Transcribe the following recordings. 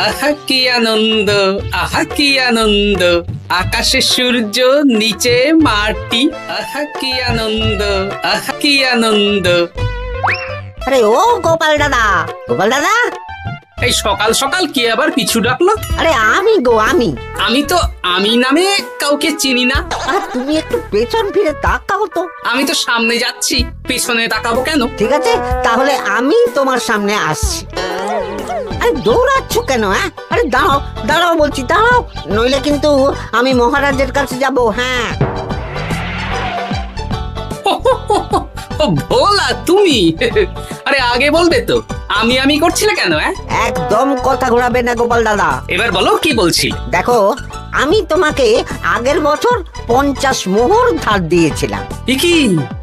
আহা কি আনন্দ, আহা কি আনন্দ, আকাশে সূর্য নিচে মাটি, আহা কি আনন্দ, আহা কি আনন্দ। আরে ও গোপাল দাদা, গোপাল দাদা, এই সকাল সকাল কি আবার পিছু ডাকলো? আরে আমি গো আমি। আমি তো আমি নামে কাউকে চিনি না। আর তুমি একটু পেছন ফিরে তাকাও তো। আমি তো সামনে যাচ্ছি, পেছনে তাকাবো কেন? ঠিক আছে, তাহলে আমি তোমার সামনে আসছি। আরে দৌড়াচ্ছ কেন? হ্যাঁ, আরে দাঁড়াও দাঁড়াও বলছি, দাঁড়াও, নইলে কিন্তু আমি মহারাজের কাছে যাব। হ্যাঁ, ও ভোলা তুমি? আরে আগে বলবে তো, আমি করছিলে কেন? একদম কথা ঘোরাবে না গোপাল দাদা। এবার বলো কি বলছি। দেখো, আমি তোমাকে আগের বছর 50 মোহর ধার দিয়েছিলাম। এ কি,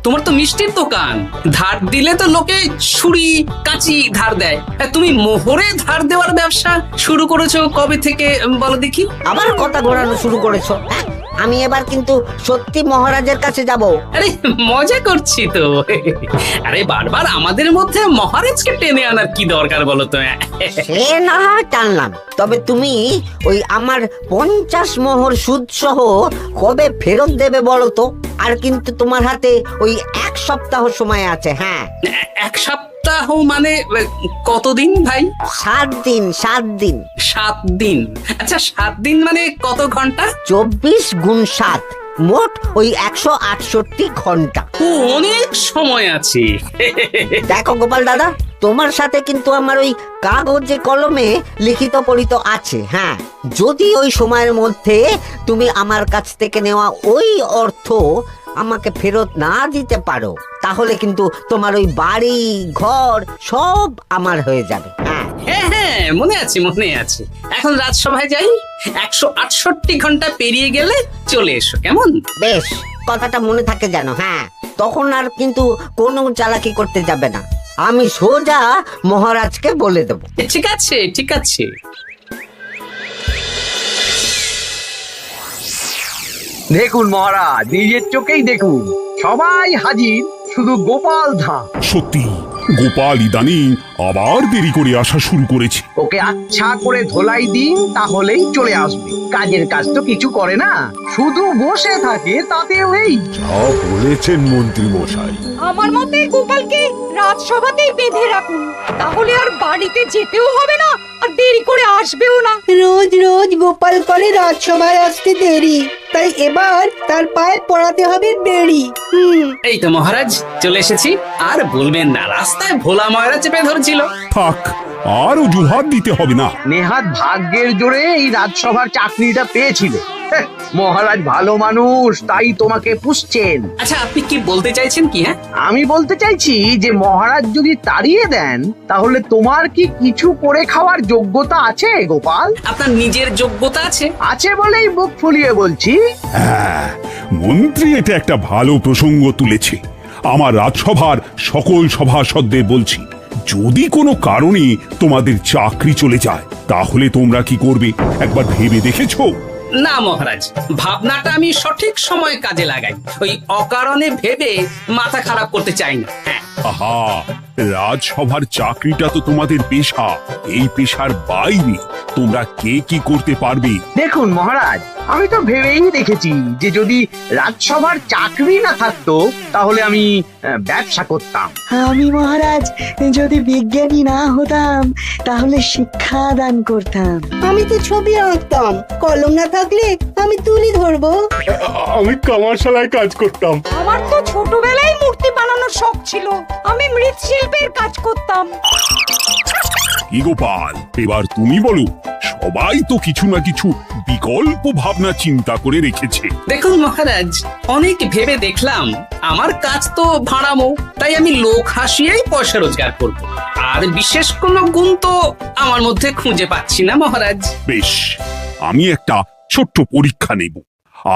তোমার তো মিষ্টির দোকান, ধার দিলে তো লোকে ছুরি কাঁচি ধার দেয়, তুমি মোহরে ধার দেওয়ার ব্যবসা শুরু করেছো কবে থেকে বলো দেখি? আবার কথা ঘোরানো শুরু করেছো? হ্যাঁ, আমি এবার কিন্তু সত্যি মহারাজের কাছে যাব। আরে মজা করছি তো। আরে বারবার আমাদের মধ্যে মহারাজকে টেনে আনার কি দরকার বলো তো? সে না হয় টানলাম, তবে তুমি ওই আমার 50 মোহর সুদ সহ কবে ফেরত দেবে বলো তো? আর কিন্তু তোমার হাতে ওই 1 সপ্তাহ সময় আছে। হ্যাঁ, 1 সপ্তাহ মানে কতদিন ভাই? 7 দিন, 7 দিন। 7 দিন? আচ্ছা 7 দিন মানে কত ঘন্টা? 24 গুণ 7, মোট ওই 168 ঘন্টা। ও, অনেক সময় আছে। দেখো গোপাল দাদা, তোমার সাথে কিন্তু আমার ওই কাগজে কলমে লিখিত পড়িত আছে। হ্যাঁ, যদি ওই সময়ের মধ্যে তুমি আমার কাছ থেকে নেওয়া ওই অর্থ আমাকে ফেরত না দিতে পারো, তাহলে কিন্তু তোমার ওই বাড়ি ঘর সব আমার হয়ে যাবে। হ্যাঁ হ্যাঁ, মনে আছে মনে আছে। এখন রাজসভায় যাই, 168 ঘন্টা পেরিয়ে গেলে চলে এসো, কেমন? বেশ, কথাটা মনে থাকে যেন। হ্যাঁ, তখন আর কিন্তু কোনো চালাকি করতে যাবে না, আমি সোজা মহারাজকে বলে দেব। ঠিক আছে ঠিক আছে। দেখুন মহারাজ, নিজের চোখেই দেখুন, সবাই হাজির, শুধু গোপাল ধাঁ। সত্যি গোপাল ইদানিং আবার দেরি করে আসা শুরু করেছে। ওকে আচ্ছা করে ধোলাই দিন, তাহলেই চলে আসবে। কাজের কাজ তো কিছু করে না, শুধু বসে থাকে, তাতেও এই। যা বলেছেন মন্ত্রী মশাই। আমার মতে গোপালকে রাজসভাতেই বেঁধে রাখুন, তাহলে আর বাড়িতে যেতেও হবে না, আর দেরি করে আসবেও না। রোজ রোজ গোপাল করে রাজসভায় আসতে দেরি, তাই এবার তার পায়ে পড়াতে হবে বেড়ি। এই তো মহারাজ চলে এসেছি। আর বলবেন না, রাস্তায় ভোলা ময়রা চেপে ধরছিল। থাক, আর অজুহাত দিতে হবে না। নেহাত ভাগ্যের জোরে এই রাজসভার চাকরিটা পেয়েছিল। মহারাজ ভালো মানুষ, তাই তোমাকে পুষছেন। আচ্ছা আপনি কি বলতে চাইছেন কি? আমি বলতে চাইছি যে মহারাজ যদি তাড়িয়ে দেন, তাহলে তোমার কি কিছু করে খাওয়ার যোগ্যতা আছে গোপাল? আপনার নিজের যোগ্যতা আছে? আছে বলেই মুখ ফুলিয়ে বলছি। হ্যাঁ, মন্ত্রী এটা একটা ভালো প্রসঙ্গ তুলেছে। আমার রাজসভার সকল সভাসদদের বলছি, যদি কোনো কারণে তোমাদের চাকরি চলে যায়, তাহলে তোমরা কি করবে একবার ভেবে দেখেছো? না মহারাজ, ভাবনাটা আমি সঠিক সময় কাজে লাগাই, ওই অকারণে ভেবে মাথা খারাপ করতে চাই না। হ্যাঁ, আহা, রাজসভার চাকরিটা তো তোমাদের পেশা। এই পেশার বাইরে তোমরা কে কি করতে পারবে? দেখুন মহারাজ, আমি তো ভেবেই দেখেছি যে যদি রাজসভার চাকরি না থাকতো, তাহলে আমি ব্যবসা করতাম। আমি মহারাজ যদি বিজ্ঞানী না হতাম, তাহলে শিক্ষা দান করতাম। আমি তো ছবি আঁকতাম, কলম না থাকলে আমি তুলি ধরবো। আমি কামারশালায় কাজ করতাম। আমার তো ছোটবেলায় মূর্তি বানানোর শখ ছিল, আমি মৃৎশিল্পের কাজ করতাম। কি গোপাল, এবার তুমি বলো। সবাই তো কিছু না কিছু বিকল্প ভাবনা চিন্তা করে রেখেছে। দেখুন মহারাজ, অনেক ভেবে দেখলাম আমার কাজ তো ভাড়ামো, তাই আমি লোক হাসিয়েই পয়সা রোজগার করব। আর বিশেষ কোনো গুণ তো আমার মধ্যে খুঁজে পাচ্ছি না মহারাজ। বেশ, আমি একটা ছোট্ট পরীক্ষা নেব।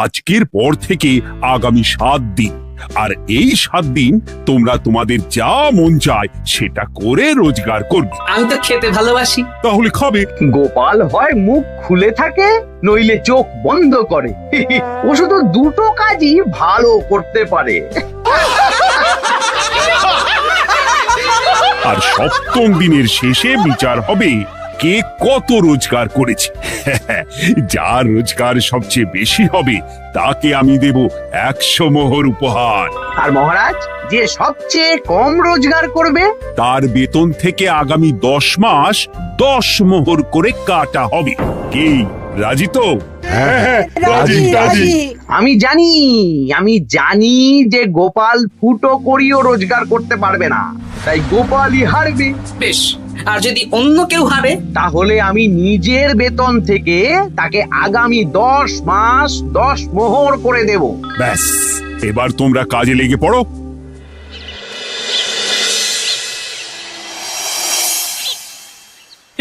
আজকের পর থেকে আগামী 7 দিন, আর এই 7 দিন তোমরা তোমাদের যা মন চায় সেটা করে রোজগার করবে। আমি তো খেতে ভালোবাসি। তাহলে খাবে। গোপাল হয় মুখ খুলে থাকে, নইলে চোখ বন্ধ করে। ও শুধু দুটো কাজই ভালো করতে পারে। আর সপ্তম দিনের শেষে বিচার হবে কে কত রোজগার করেছে। যার রোজগার সবচেয়ে বেশি হবে তাকে আমি দেব 100 মোহর উপহার। আর মহারাজ, যে সবচেয়ে কম রোজগার করবে তার বেতন থেকে আগামী 10 মাস 10 মোহর করে কাটা হবে। কি রাজি তো? রাজি রাজি। আমি জানি যে গোপাল ফুটো করিও রোজগার করতে পারবে না, তাই গোপালই হারবে। বেশ, আর যদি অন্য কেউ হারে? তাহলে আমি নিজের বেতন থেকে তাকে আগামী 10 মাস 10 মোহর করে দেব। ব্যাস, এবার তোমরা কাজে লেগে পড়ো।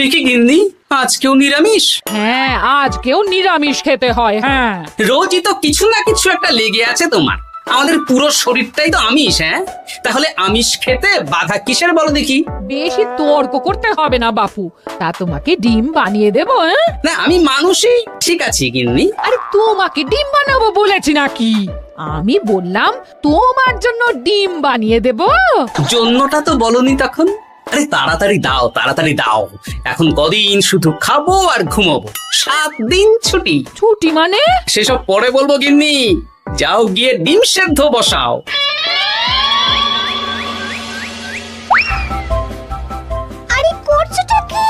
এ কি গিন্নি, আজকেও নিরামিষ? হ্যাঁ, আজকেও নিরামিষ খেতে হয়। হ্যাঁ, রোজই তো কিছু না কিছু একটা লেগে আছে তোমার। আমাদের পুরো শরীরটাই তো আমিষ। হ্যাঁ, তাহলে আমিষ খেতে বাধা কিসের বলো দেখি? বেশি তর্ক করতে হবে না বাপু, তা তোমাকে ডিম বানিয়ে দেবো। হ্যাঁ, না, আমি মানুষই ঠিক আছি গিন্নি। আরে তোমাকে ডিম বানাবো বলেছি নাকি? আমি বললাম তোমার জন্য ডিম বানিয়ে দেবো। জন্যটা তো বলনি তখন। আরে তাড়াতাড়ি দাও, তাড়াতাড়ি দাও। এখন কদিন শুধু খাবো আর ঘুমাবো, 7 দিন ছুটি। ছুটি মানে? সেসব পরে বলবো গিন্নি। যাও গিয়ে ডিম সেদ্ধ বসাও। আরে করছোটা কি?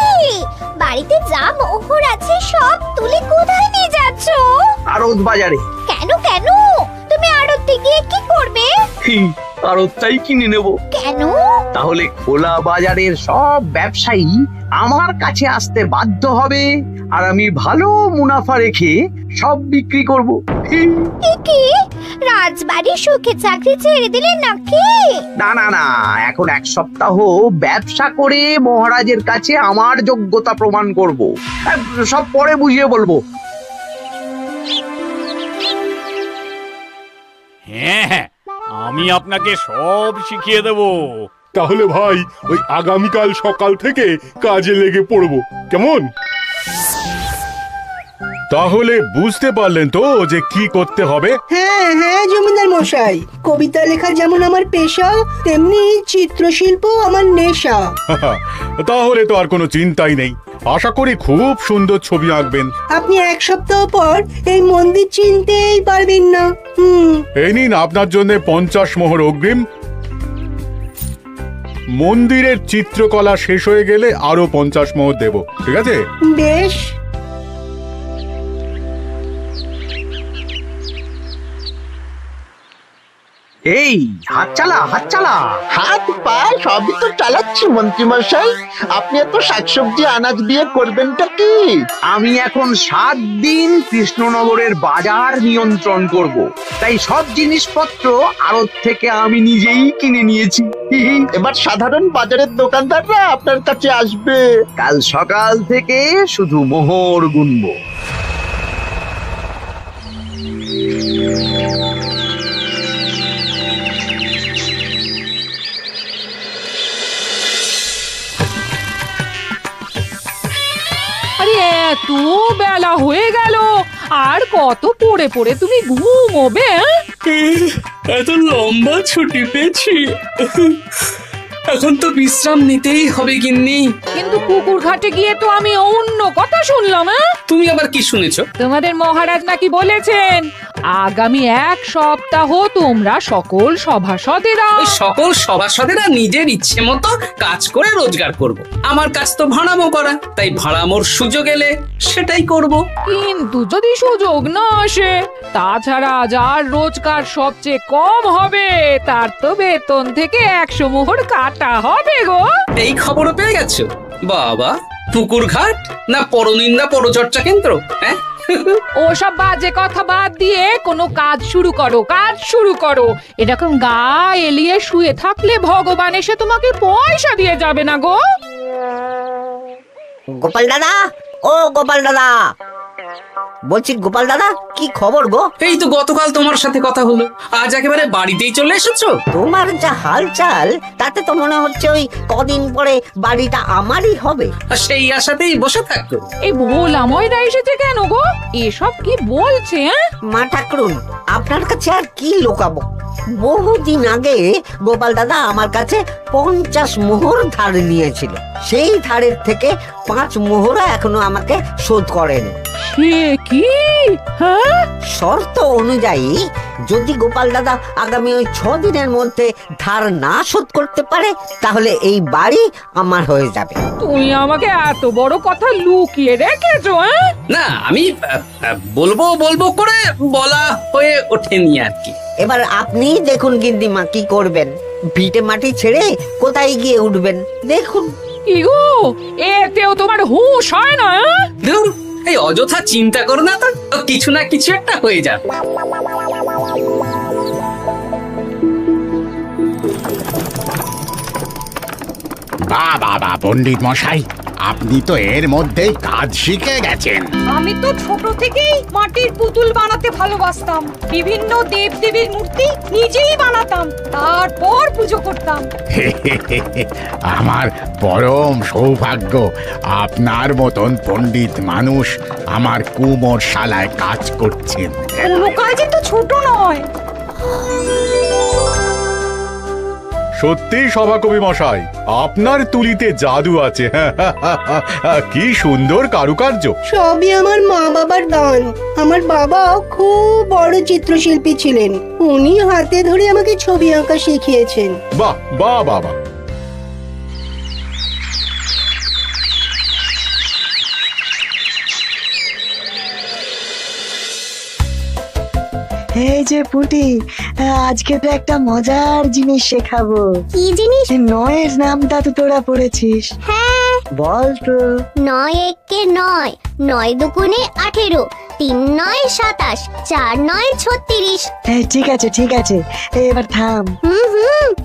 বাড়িতে যা মোহর আছে সব তুলে কোথায় নিয়ে যাচ্ছ? আড়ত বাজারে। কেন কেন? তুমি আড়তে গিয়ে কি করবে? আড়তটাই কিনে নেব। কেন? তাহলে খোলা বাজারের সব ব্যবসায়ী আমার কাছে আসতে বাধ্য হবে, আর আমি ভালো মুনাফা রেখে সব বিক্রি করব। কি রাজবাড়ি সুখে চাকরি ছেড়ে দিলেন নাকি? না না না, এখন 1 সপ্তাহ ব্যবসা করে মহারাজের কাছে আমার যোগ্যতা প্রমাণ করব। সব পরে বুঝিয়ে বলবো। হ্যাঁ, আমি আপনাকে সব শিখিয়ে দেব। তাহলে ভাই ওই আগামীকাল সকাল থেকে কাজে লেগে পড়বো, কেমন? তাহলে বুঝতে পারলেন তো যে কি করতে হবে? হ্যাঁ হ্যাঁ জমিদার মশাই, কবিতা লেখা যেমন আমার পেশা, তেমনি চিত্রশিল্প আমার নেশা। তাহলে তো আর কোনো চিন্তাই নেই। আশা করি খুব সুন্দর ছবি আঁকবেন। আপনি 1 সপ্তাহ পর এই মন্দির চিনতেই পারবেন না। এই নিন আপনার জন্য 50 মোহর অগ্রিম। মন্দিরের চিত্রকলা শেষ হয়ে গেলে আরো 50 মোহর দেব, ঠিক আছে? বেশ। এই হাত চালা, হাত চালা। হাত পা সবই তো চালাচ্ছি মন্ত্রী মশাই। আপনি এত শাকসবজি আনাজ দিয়ে করবেনটা কি? আমি এখন 7 দিন কৃষ্ণনগরের বাজার নিয়ন্ত্রণ করব, তাই সব জিনিসপত্র আড়ত থেকে আমি নিজেই কিনে নিয়েছি। এবার সাধারণ বাজারের দোকানদাররা আপনার কাছে আসবে। কাল সকাল থেকে শুধু মোহর গুনবো। আরে এত বেলা হয়ে গেল, আর কত পড়ে পড়ে তুমি ঘুমোবে? এত লম্বা ছুটি পেয়েছি, এখন তো বিশ্রাম নিতেই হবে গিন্নি। কিন্তু পুকুর ঘাটে গিয়ে তো আমি অন্য কথা শুনলাম। তুমি আবার কি শুনেছো? তোমাদের মহারাজ নাকি বলেছেন আগামী 1 সপ্তাহ তোমরা সকল সভাসদেরা ওই সকল সভাসদেরা নিজের ইচ্ছে মতো কাজ করে রোজগার করব। আমার কাজ তো ভাড়ামো করা, তাই ভাড়ামোর সুযোগ এলে সেটাই করব। কিন্তু যদি সুযোগ না আসে, তাছাড়া যার রোজগার সবচেয়ে কম হবে তার তো বেতন থেকে 100 মোহর কাটা হবে গো। এই খবরও পেয়ে গেছো? বাবা, পুকুর ঘাট না পরনিন্দা পরচর্চা কেন্দ্র? হ্যাঁ, ওসব বাজে কথা বাদ দিয়ে কোনো কাজ শুরু করো, কাজ শুরু করো। এরকম গা এলিয়ে শুয়ে থাকলে ভগবান এসে তোমাকে পয়সা দিয়ে যাবে না গো। গোপাল দাদা, ও গোপাল দাদা, বলছি গোপাল দাদা, কি খবর গো? এই তো গতকাল তোমার সাথে কথা হলো, আজ একেবারে বাড়িতেই চলে এসেছো। তোমার যা হালচাল তাতে তো মনে হচ্ছে ওই কদিন পরে বাড়িটা আমারই হবে। আর সেই আশাতেই বসে থাকো। এই ভোলা ময়দা এসেছে কেন গো? এসব কি বলছে? মা ঠাকুরুন, আপনার কাছে আর কি লুকাবো? বহুদিন আগে গোপাল দাদা আমার কাছে 50 মোহর ধার নিয়েছিল। সেই ধারের থেকে 5 মোহরা এখনো আমাকে শোধ করেনি। সে কি? হ্যাঁ, শর্ত অনুযায়ী যদি গোপাল দাদা আগামী ওই 6 দিনের মধ্যে ধার না শোধ করতে পারে তাহলে এই বাড়ি আমার হয়ে যাবে। তুমি আমাকে এত বড় কথা লুকিয়ে রেখেছো? হ্যাঁ, না আমি বলবো বলবো করে বলা হয়ে ওঠেনি আর কি। এবার আপনি দেখুন গিন্দিমা কি করবেন। ভিটে মাটি ছেড়ে কোথায় গিয়ে উঠবেন দেখুন। কি গো, এতেও তোমার হুঁশ হয় না? হ্যাঁ? ধুর, এই অযথা চিন্তা করো না তো, কিছু না কিছু একটা হয়ে যাবে। বাহ বাহ বাহ, পণ্ডিত মশাই, আপনি তো এর মধ্যেই কাজ শিখে গেছেন। আমি তো ছোট থেকেই মাটির পুতুল বানাতে ভালোবাসতাম। বিভিন্ন দেবদেবীর মূর্তি নিজেই বানাতাম, তারপর পুজো করতাম। আমার পরম সৌভাগ্য আপনার মতন পণ্ডিত মানুষ আমার কুমোর শালায় কাজ করছেন। কোনো কাজই তো ছোট নয়। সত্যি সভাকবি মশাই, আপনার তুলিতে জাদু আছে। কি সুন্দর কারুকার্য। সবই আমার মা বাবার দান। আমার বাবা খুব বড় চিত্রশিল্পী ছিলেন। উনি হাতে ধরে আমাকে ছবি আঁকা শিখিয়েছেন। বাহ বাহ বাবা। এই যে পুটি, আজকে তো একটা মজার জিনিস শেখাবো। কি জিনিস? নয়ের নামটা তো তোরা পড়েছিস। হ্যাঁ, বল তো। 9 একে 9, 9 দুগুণে 18, 3 9 27, 4 9 36। ঠিক আছে ঠিক আছে, এবার থাম।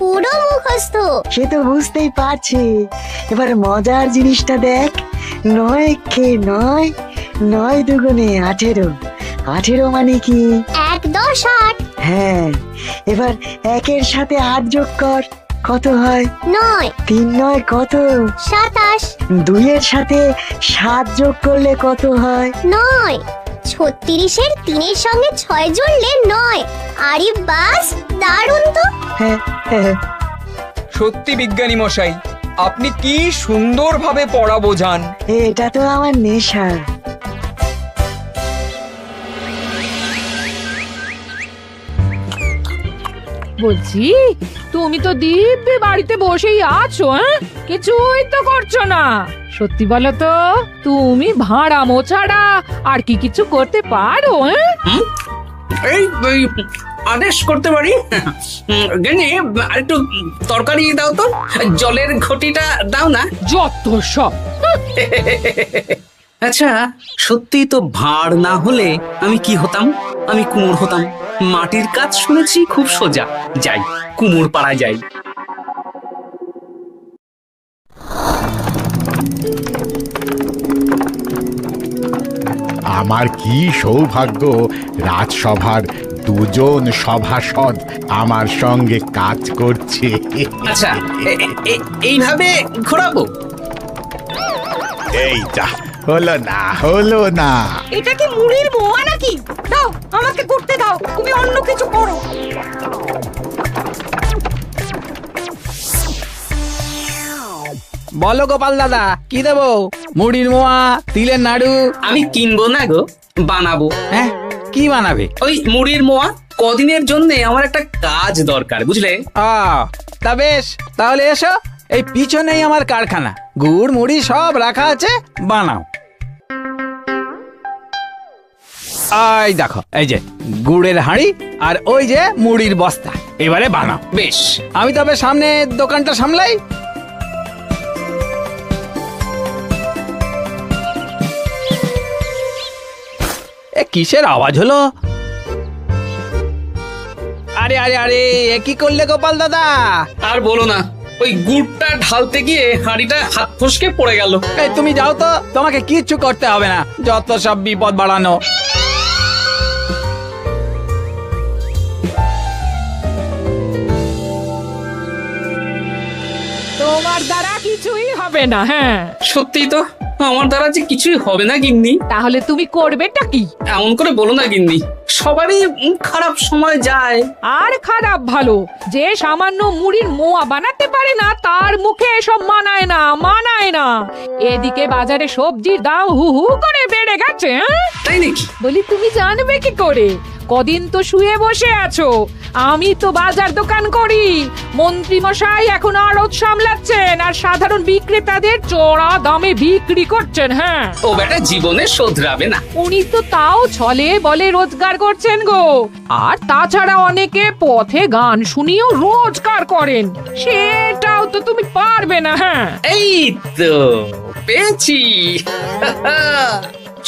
পুরো মুখস্থ। সে তো বুঝতেই পারছি। এবার মজার জিনিসটা দেখ। 9 কে 9, 9 দুগুণে 18, 18 মানে কি? 1 10 8। হ্যাঁ, এবার 1-এর সাথে 8 যোগ কর, কত হয়? 9 3 9 কত? 27। 2-এর সাথে 7 যোগ করলে কত হয়? 9 36-এর 3-এর সঙ্গে 6 জুড়লে 9। আরে বাস, দারুণ তো। হ্যাঁ হ্যাঁ। সত্যি বিজ্ঞানী মশাই, আপনি কি সুন্দরভাবে পড়া বোঝান। এটা তো আমার নেশা। বলছি, তুমি তো দিব্যি বাড়িতে বসেই আছো। হ্যাঁ, কিছুই তো করছো না। সত্যি বলো তো, তুমি ভাড়া মোছাড়া আর কি কিছু করতে পারো? হ্যাঁ, এই আদেশ করতে পারি। গেনি, আরেকটু তরকারি দাও তো, জলের ঘটিটা দাও না। যত সব। আচ্ছা, সত্যি তো ভাঁড় না হলে আমি কি হতাম? আমি কুমোর হতাম। মাটির কাজ শুনেছি খুব সোজা। যাই, কুমোর পাড়ায় যাই। আমার কি সৌভাগ্য, রাজসভার দুজন সভাসদ আমার সঙ্গে কাজ করছে। আচ্ছা, এইভাবে ঘোরাবো? এই যা, হলো না হলো না। এটা কি মুড়ির মোয়া নাকি? দাও, আমাকে করতে দাও, তুমি অন্য কিছু করো। বলো গোপাল দাদা, কি দেবো? মুড়ির মোয়া, তিলের নাড়ু? আমি কিনবো না গো, বানাবো। হ্যাঁ, কি বানাবে? ওই মুড়ির মোয়া। কদিনের জন্য আমার একটা কাজ দরকার, বুঝলে? তা বেশ, তাহলে এসো, এই পিছনেই আমার কারখানা। গুড় মুড়ি সব রাখা আছে, বানাও। এই দেখো, এই যে গুড়ের হাঁড়ি আর ওই যে মুড়ির বস্তা, এবারে বানাও। বেশ, আমি তবে সামনে দোকানটা সামলাই। কিসের আওয়াজ হলো? আরে আরে আরে, এ কি করলে গোপাল দাদা? আর বলো না, ওই গুড়টা ঢালতে গিয়ে হাঁড়িটা হাত ফসকে পড়ে গেল। এই তুমি যাও তো, তোমাকে কিচ্ছু করতে হবে না, যত সব বিপদ বাড়ানো। তোমার দ্বারা কিছুই হবে না। হ্যাঁ, সত্যি তো, আমার দ্বারা যে কিছুই হবে না গিন্নি। তাহলে তুমি করবেটা কি? এমন করে বলো না গিন্নি, সবারই খারাপ সময় যায়। আর খারাপ ভালো, যে সামান্য মুড়ির মোয়া বানাতে পারে না তার মুখে এসব মানায় না, মানায় না। এদিকে বাজারে সবজির দাম হু হু করে বেড়ে গেছে। তাই নাকি? বলি তুমি জানবে কি করে? কদিন তো শুয়ে বসে আছো, আমি তো বাজার দোকান করি। মন্ত্রী মশাই এখন আড়ত সামলাচ্ছেন আর সাধারণ বিক্রেতাদের চড়া দামে বিক্রি করছেন। হ্যাঁ, ও বেটা জীবনে শোধরাবে না। উনি তো তাও ছলে বলে রোজগার করছেন গো। আর তাছাড়া অনেকে পথে গান শুনিয়েও রোজগার করেন, সেটাও তো তুমি পারবে না। হ্যাঁ, এই তো পেয়েছি।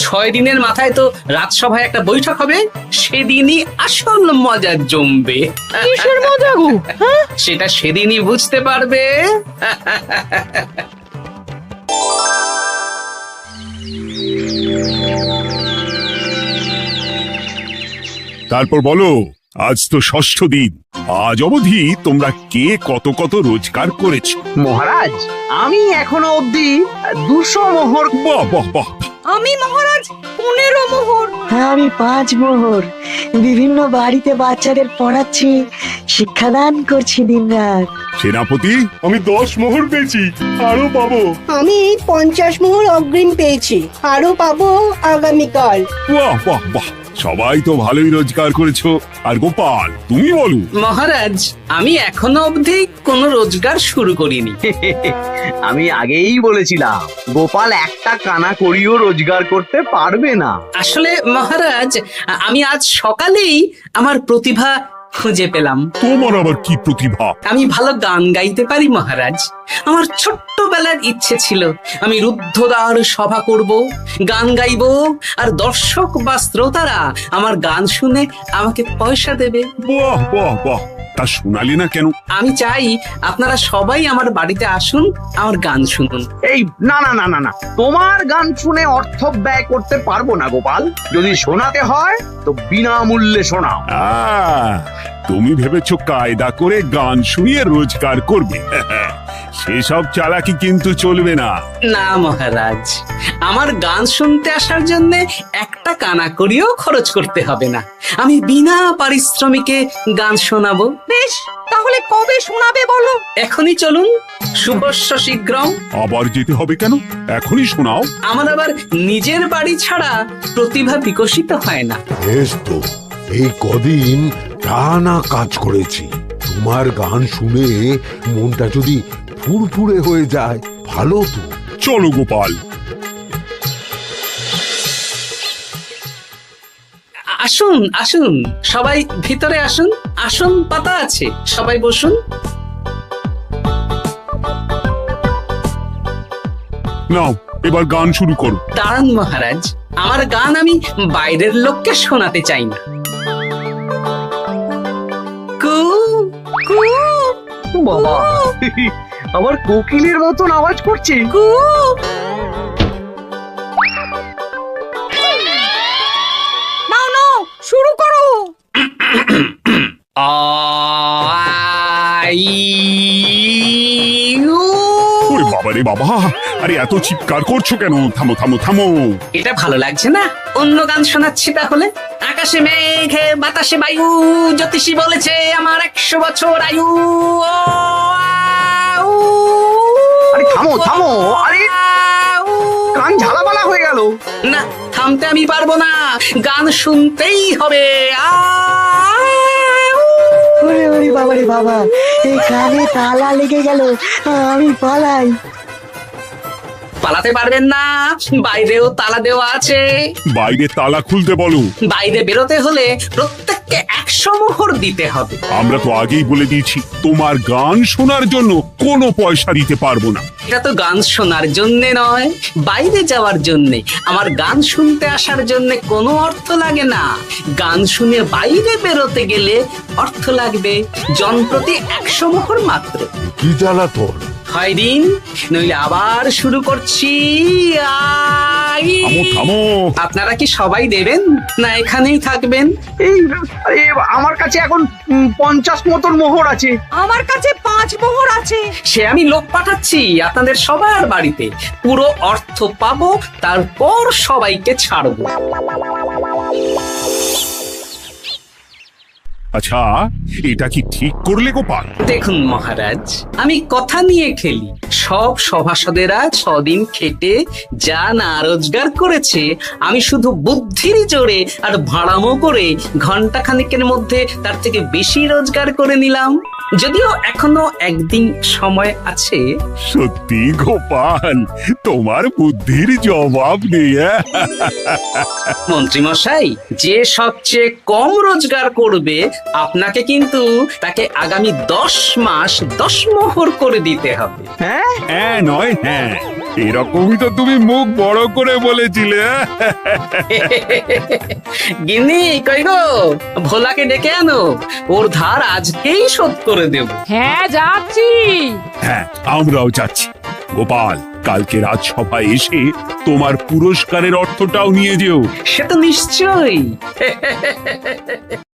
6 দিনের মাথায় তো রাজসভায় একটা বৈঠক হবে, সেদিনই আসল মজা জমবে। কিসের মজা গো? সেটা সেদিনই বুঝতে পারবে। তারপর বলো, আজ তো ষষ্ঠ দিন, আজ অবধি তোমরা কে কত কত রোজগার করেছো? মহারাজ, আমি এখনো অবধি 200 মোহর। বাহ বাহ বাহ! আমি মহারাজ 15 মোহর। আমি 5 মোহর। বিভিন্ন বাড়িতে বাচ্চাদের পড়াচ্ছি, শিক্ষাদান করছি দিনরাত। সেনাপতি, আমি 10 মোহর পেয়েছি, আরো পাবো। আমি 50 মোহর অগ্রিম পেয়েছি, আরো পাবো আগামীকাল। বাহ বাহ বাহ! সবাই তো ভালোই রোজগার করেছো। আর গোপাল, তুমি বলো। মহারাজ, আমি এখনো অবধি কোনো রোজগার শুরু করিনি। আমি আগেই বলেছিলাম গোপাল একটা কানা করিও রোজগার করতে পারবে না। আসলে মহারাজ, আমি আজ সকালেই আমার প্রতিভা খুঁজে পেলাম। তোমার আবার কি প্রতিভা? আমি ভালো গান গাইতে পারি মহারাজ। আমার ছোট্টবেলার ইচ্ছে ছিল আমি রুদ্ধদ্বার সভা করব, গান গাইব, আর দর্শক বা শ্রোতারা আমার গান শুনে আমাকে পয়সা দেবে। বাহ বাহ বাহ! তা শোনালি না কেন? আমি চাই আপনারা সবাই আমার বাড়িতে আসুন, আমার গান শুনুন। এই না না না না না, তোমার গান শুনে অর্থ ব্যয় করতে পারবো না গোপাল। যদি শোনাতে হয় তো বিনামূল্যে শোনাও। তুমি ভেবেছো কায়দা করে গান শুনিয়ে রোজগার করবে? সেসব চালাকি কিন্তু চলবে না। না মহারাজ, আমার গান শুনতে আসার জন্য একটা কানা করিও খরচ করতে হবে না। আমি বিনা পারিশ্রমিকে গান শোনাবো। বেশ, তাহলে কবে শোনাবে বলো? এখনই চলুন, শুভস্য শীঘ্রম। আবার যেতে হবে কেন? এখনই শোনাও। আমার আবার নিজের বাড়ি ছাড়া প্রতিভা বিকশিত হয় না। বেশ তো, এই কদিন টানা কাজ করেছি, তোমার গান শুনে মনটা যদি ফুরফুরে হয়ে যায় ভালো তো। চলো গোপাল। আসুন আসুন, সবাই ভিতরে আসুন, আসন পাতা আছে, সবাই বসুন। নাও, এবার গান শুরু করো। দাঁড়ান মহারাজ, আমার গান আমি বাইরের লোককে শোনাতে চাই না। কু কু বাবা, আবার কোকিলের মতন আওয়াজ করছে। কু। নাও নাও, শুরু করো। ওরে বাবা রে বাবা! আরে এত চিৎকার করছো কেন? থামো থামো থামো! এটা ভালো লাগছে না, অন্য গান শোনাচ্ছি তাহলে। আকাশে মেঘে বাতাসে বায়ু, জ্যোতিষী বলেছে আমার 100 বছর আয়ু। আরে থামো থামো! আরে কান ঝালাপালা হয়ে গেল। না, থামতে আমি পারবো না, গান শুনতেই হবে। ওরে ওরে বাবা রে বাবা, এই কানে তালা লেগে গেল, আমি পালাই। পালাতে পারবেন না, বাইরেও তালা দেওয়া আছে। বাইরে তালা খুলতে বলো। বাইরে বেরোতে হলে প্রত্যেককে 100 মোহর দিতে হবে। আমরা তো আগেই বলে দিয়েছি, তোমার গান শোনার জন্য কোনো পয়সা দিতে পারবো না। এটা তো গান শোনার জন্য নয়, বাইরে যাওয়ার জন্য। আমার গান শুনতে আসার জন্য কোনো অর্থ লাগে না, গান শুনে বাইরে বেরোতে গেলে অর্থ লাগবে। জনপ্রতি 100 মোহর মাত্র। কি জ্বালাতন! হয় দিন, নইলে আবার শুরু করছি। থামো থামো। আপনারা কি সবাই দেবেন না এখানেই থাকবেন? এই আমার কাছে এখন 50 মতন মোহর আছে। আমার কাছে 5 মোহর আছে। সে আমি লোক পাঠাচ্ছি আপনাদের সবার বাড়িতে, পুরো অর্থ পাবো, তারপর সবাইকে ছাড়বো। আচ্ছা, এটা কি ঠিক করলে গোপাল? দেখুন মহারাজ, আমি কথা নিয়ে খেলি। সব সভাসদেরা 6 দিন খেটে যা না রোজগার করেছে, আমি শুধু বুদ্ধির জোরে আর ভাড়ামো করে ঘন্টা খানিকের মধ্যে তার থেকে বেশি রোজগার করে নিলাম। যদিও এখনো একদিন সময় আছে। সত্যি গোপাল, তোমার বুদ্ধির জবাব নেই। মন্ত্রী মশাই, যে সবচেয়ে কম রোজগার করবে আপনাকে কিন্তু তাকে আগামী 10 মাস 10 মোহর করে দিতে হবে। হ্যাঁ নয় হ্যাঁ, এরকমই তো তুমি মুখ বড় করে বলেছিলে। গিন্নি কই গো, ভোলাকে ডেকে আনো, ওর ধার আজকেই শোধ করে দেব। হ্যাঁ যাচ্ছি। হ্যাঁ, আমরাও যাচ্ছি। গোপাল, কালকে রাজসভায় এসে তোমার পুরস্কারের অর্থটাও নিয়ে যেও। সে তো নিশ্চয়ই।